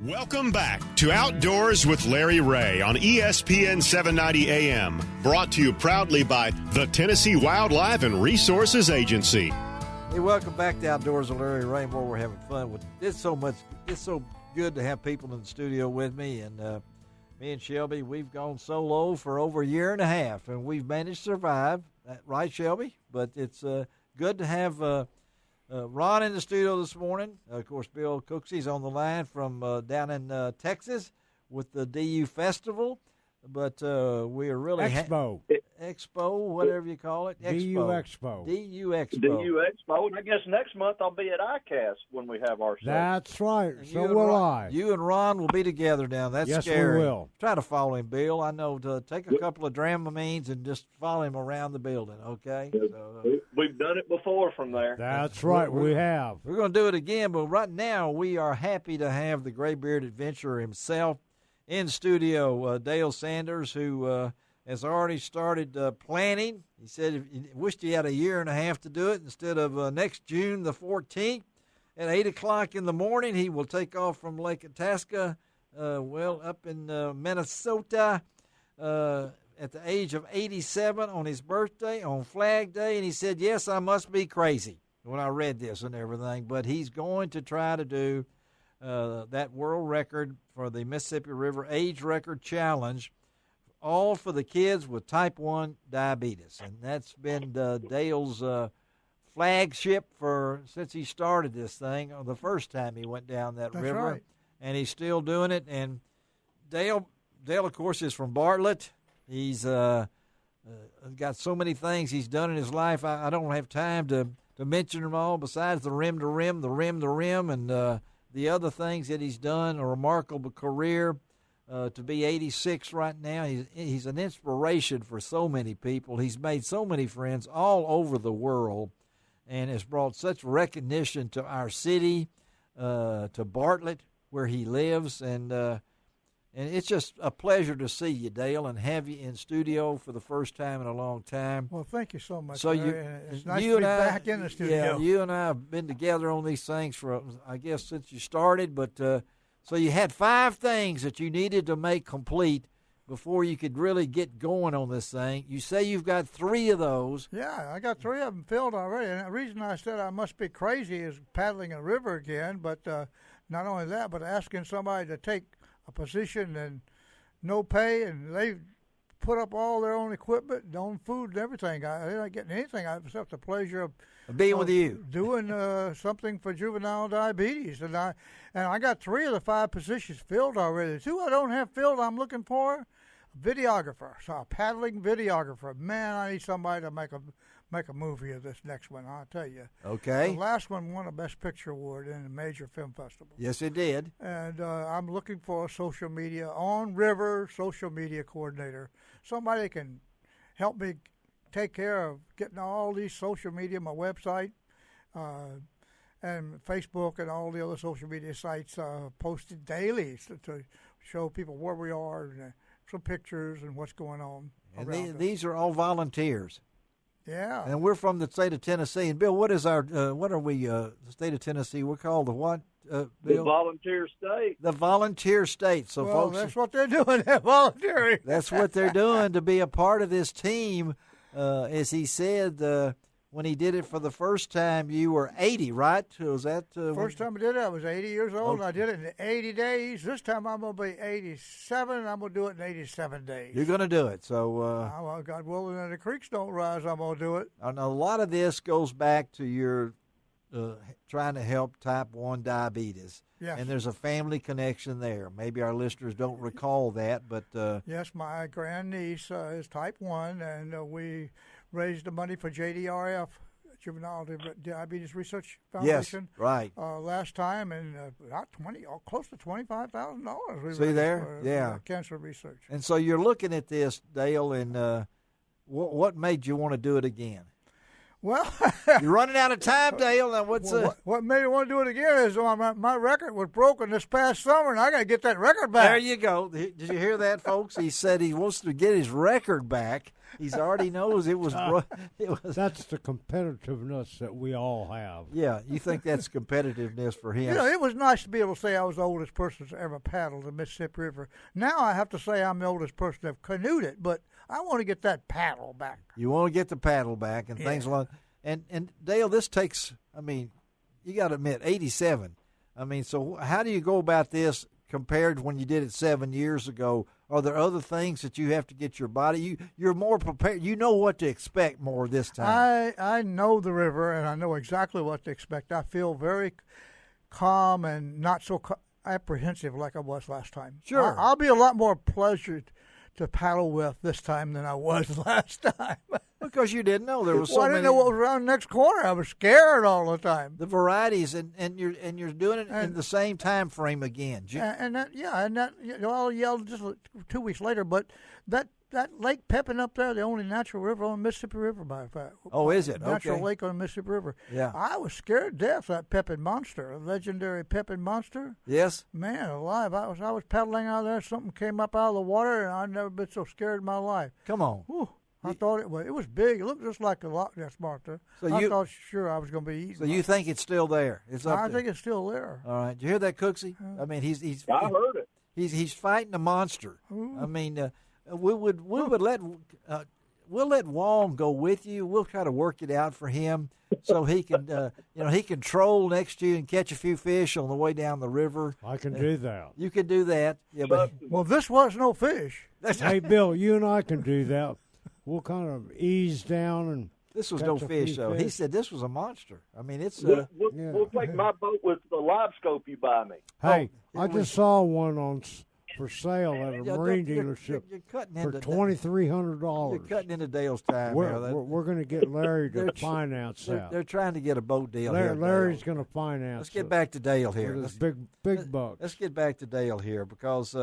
Welcome back to Outdoors with Larry Ray on ESPN 790 AM, brought to you proudly by the Tennessee Wildlife and Resources Agency. Hey, welcome back to Outdoors with Larry Ray. More we're having fun with. It's so good to have people in the studio with me, and me and Shelby, we've gone solo for over a year and a half, and we've managed to survive. Right, Shelby? But it's good to have Ron in the studio this morning. Of course, Bill Cooksey's on the line from down in Texas with the DU Festival. But we are really Expo, whatever you call it. DU Expo. DU Expo. DU Expo. And I guess next month I'll be at ICAST when we have our show. That's right. And so will I. You and Ron will be together down. That's yes, scary. We will. Try to follow him, Bill. I know to take a couple of Dramamines and just follow him around the building, okay? So, we've done it before from there. That's right. We have. We're going to do it again, but right now we are happy to have the Graybeard Adventurer himself in studio, Dale Sanders, who has already started planning. He said he wished he had a year and a half to do it instead of next June the 14th at 8 o'clock in the morning. He will take off from Lake Itasca, up in Minnesota at the age of 87 on his birthday, on Flag Day. And he said, yes, I must be crazy when I read this and everything, but he's going to try to do that world record for the Mississippi River Age Record Challenge, all for the kids with type 1 diabetes. And that's been Dale's flagship since he started this thing, the first time he went down that That's river. Right. And he's still doing it. And Dale, of course, is from Bartlett. He's got so many things he's done in his life. I don't have time to mention them all, besides the rim to rim, and the other things that he's done. A remarkable career. To be 86 right now, he's an inspiration for so many people. He's made so many friends all over the world and has brought such recognition to our city, to Bartlett, where he lives. And it's just a pleasure to see you, Dale, and have you in studio for the first time in a long time. Well, thank you so much. So it's nice to be back in the studio. Yeah, you and I have been together on these things for, I guess, since you started, but so you had 5 things that you needed to make complete before you could really get going on this thing. You say you've got 3 of those. Yeah, I got 3 of them filled already. And the reason I said I must be crazy is paddling a river again, but not only that, but asking somebody to take a position and no pay, and they put up all their own equipment, their own food and everything. They're not getting anything except the pleasure of being with you, doing something for juvenile diabetes. And I got 3 of the 5 positions filled already. The 2 I don't have filled, I'm looking for a videographer, so a paddling videographer. Man, I need somebody to make a movie of this next one, I'll tell you. Okay. The last one won a Best Picture award in a major film festival. Yes, it did. And I'm looking for a social media, on-river social media coordinator, somebody that can help me take care of getting all these social media, my website, and Facebook and all the other social media sites posted daily to show people where we are and some pictures and what's going on. And these are all volunteers. Yeah. And we're from the state of Tennessee. And Bill, what is our? What are we? The state of Tennessee. We're called the what? Bill? The volunteer state. The volunteer state. So, well, folks, that's what they're doing. They're volunteering. That's what they're doing to be a part of this team. As he said, when he did it for the first time, you were 80, right? Was that first time I did it? I was 80 years old. And I did it in 80 days. This time I'm going to be 87, and I'm going to do it in 87 days. You're going to do it. So, God willing, and the creeks don't rise, I'm going to do it. And a lot of this goes back to your trying to help type 1 diabetes. Yes. And there's a family connection there. Maybe our listeners don't recall that, but yes, my grandniece is type 1, and we raised the money for JDRF, Juvenile Diabetes Research Foundation. Yes, right. Last time, and close to $25,000. See there? For cancer research. And so you're looking at this, Dale, and what made you want to do it again? Well, you're running out of time, Dale. Now what made me want to do it again is my record was broken this past summer, and I got to get that record back. There you go. Did you hear that, folks? He said he wants to get his record back. He's already knows it was. It was. That's the competitiveness that we all have. Yeah, you think that's competitiveness for him? You know, it was nice to be able to say I was the oldest person to ever paddle the Mississippi River. Now I have to say I'm the oldest person to have canoed it, but I want to get that paddle back. You want to get the paddle back and things along. And Dale, this takes. I mean, you got to admit, 87. I mean, so how do you go about this compared to when you did it 7 years ago? Are there other things that you have to get your body? You're more prepared. You know what to expect more this time. I know the river, and I know exactly what to expect. I feel very calm and not so apprehensive like I was last time. Sure. I'll be a lot more pleasured to paddle with this time than I was last time. Because you didn't know there was so I many. didn't know what was around the next corner. I was scared all the time. The varieties, and you're doing it in the same time frame again. I'll yell just 2 weeks later. But that Lake Pepin up there, the only natural river on the Mississippi River, by fact. Oh, is it? Natural Okay. lake on the Mississippi River. Yeah. I was scared to death of that Pepin monster, a legendary Pepin monster. Yes. Man alive, I was paddling out there. Something came up out of the water, and I've never been so scared in my life. Come on. Whew. I thought it was big. It looked just like a Loch Ness monster. So I thought sure I was going to be eaten. So you think it's still there? It's up I there. think it's still there. All right. Did you hear that, Cooksey? I mean, he's I heard it. he's fighting a monster. Ooh. I mean, we would let we'll let Wong go with you. We'll try to work it out for him so he can he can troll next to you and catch a few fish on the way down the river. I can do that. You can do that. Yeah, but Well, this was no fish. Hey, Bill, you and I can do that. We'll kind of ease down and. this was catch no a few fish, though. He fish. said this was a monster. I mean, it's We'll Yeah. take my boat with the live scope you buy me. Hey, Oh, I just saw one for sale at a Yeah, marine you're- dealership You're cutting for into $2,300. You're cutting into Dale's time. We're going to get Larry to finance that. They're trying to get a boat deal here. Larry's Dale. going to finance. Let's get it back to Dale here. with his big bucks. Let's get back to Dale here because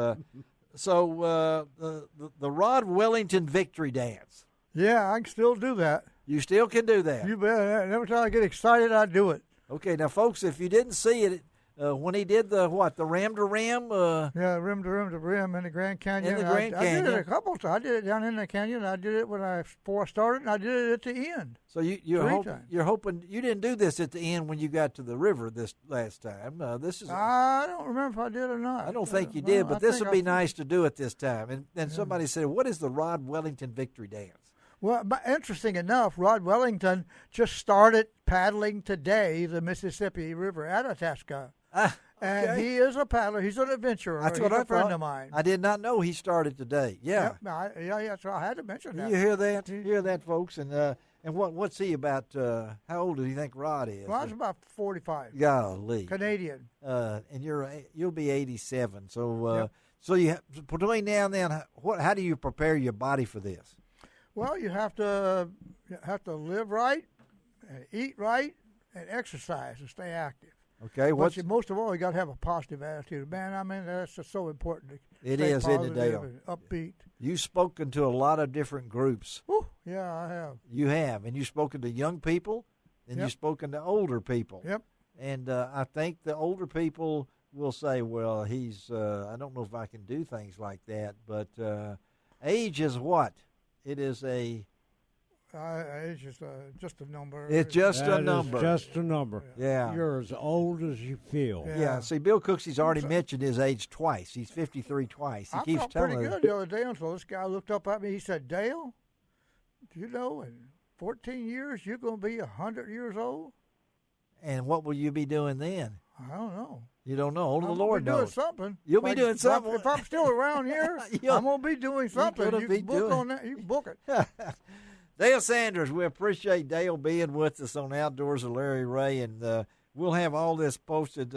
the Rod Wellington Victory Dance. Yeah, I can still do that. You still can do that. You bet. Every time I get excited, I do it. Okay, now folks, if you didn't see it, when he did the rim to rim. Yeah, rim to rim to rim in the Grand Canyon. In the Grand I did it Canyon. a couple of times. I did it down in the canyon. I did it before I started, and I did it at the end. So you're Three hoping times. you're hoping you didn't do this at the end when you got to the river this last time. This is. I don't remember if I did or not. I don't think you Well, did, but I this think would be I- nice to do it this time. And then somebody said, "What is the Rod Wellington Victory Dance?" Well, but interesting enough, Rod Wellington just started paddling today the Mississippi River at Itasca. And okay. he is a paddler. He's an adventurer. That's He's what a I friend thought. of mine. I did not know he started today. Yeah. Yeah, so I had to mention Do that. you hear that? Hear that, folks? And what's he about? How old do you think Rod is? Well, I was about 45. Golly. Canadian. And you'll be 87. So Yep. so between now and then, how do you prepare your body for this? Well, you have to live right, and eat right, and exercise and stay active. Okay. Most of all, you got to have a positive attitude, man. I mean, that's just so important. It Stay is, isn't it, positive Dale? and upbeat. You've spoken to a lot of different groups. Whew, yeah, I have. You have, and you've spoken to young people, and Yep. you've spoken to older people. Yep. And I think the older people will say, "Well, he's. I don't know if I can do things like that." But age is what? It is a. It's just a number. It's just That a is number. just a number. Yeah. You're as old as you feel. Yeah. Yeah. See, Bill Cooksey's already mentioned his age twice. He's 53 twice. He I keeps felt telling pretty us. good the other day until this guy looked up at me. He said, "Dale, do you know in 14 years you're going to be 100 years old?" And what will you be doing then? I don't know. You don't know. Only the I'm Lord gonna be knows. doing something. You'll be If doing something. If I'm still around here, You'll- I'm gonna be doing something. gonna You be can book doing- on that. You can book it. Dale Sanders, we appreciate Dale being with us on Outdoors with Larry Ray, and we'll have all this posted.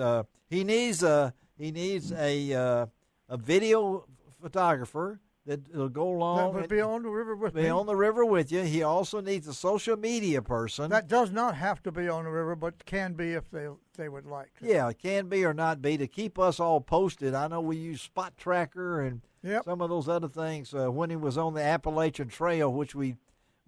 He needs a video photographer that will go along That would and be on the river with be me. on the river with you. He also needs a social media person. That does not have to be on the river, but can be if they would like to. Yeah, it can be or not be to keep us all posted. I know we use Spot Tracker and Yep. some of those other things. When he was on the Appalachian Trail, which we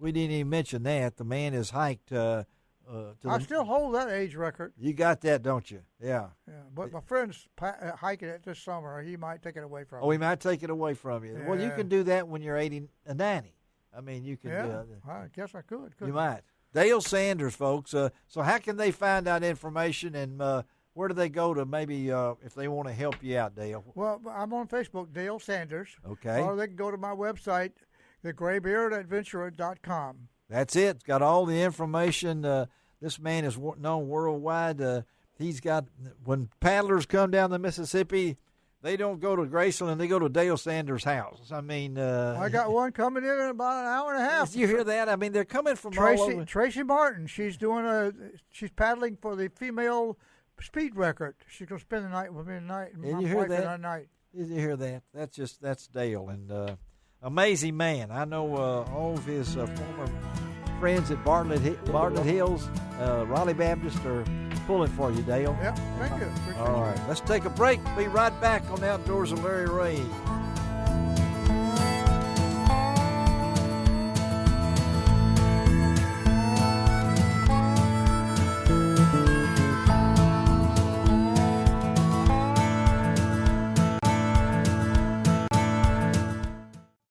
didn't even mention that, the man has hiked to I the, still hold that age record. You got that, don't you? Yeah. Yeah, but my friend's hiking it this summer. He might take it away from Oh, me. he might take it away from you. Well, you Yeah. can do that when you're 80 and 90. I mean, you can. Yeah, I guess I could. You might. Dale Sanders, folks. So how can they find out information, and where do they go to maybe if they want to help you out, Dale? Well, I'm on Facebook, Dale Sanders. Okay. Or they can go to my website, thegraybeardadventurer.com. That's it. It's got all the information. This man is known worldwide. He's got, when paddlers come down the Mississippi, they don't go to Graceland, they go to Dale Sanders' house. I mean, I got one coming in about an hour and a half. Did you hear that? I mean, they're coming from all over. Tracy Martin. She's paddling for the female speed record. She's gonna spend the night with me tonight. Did you hear that? Did you hear that? That's Dale, and amazing man. I know all of his former friends at Bartlett Hills, Raleigh Baptist are pulling for you, Dale. Yep, thank you. Appreciate all right, let's take a break. Be right back on Outdoors with Larry Ray.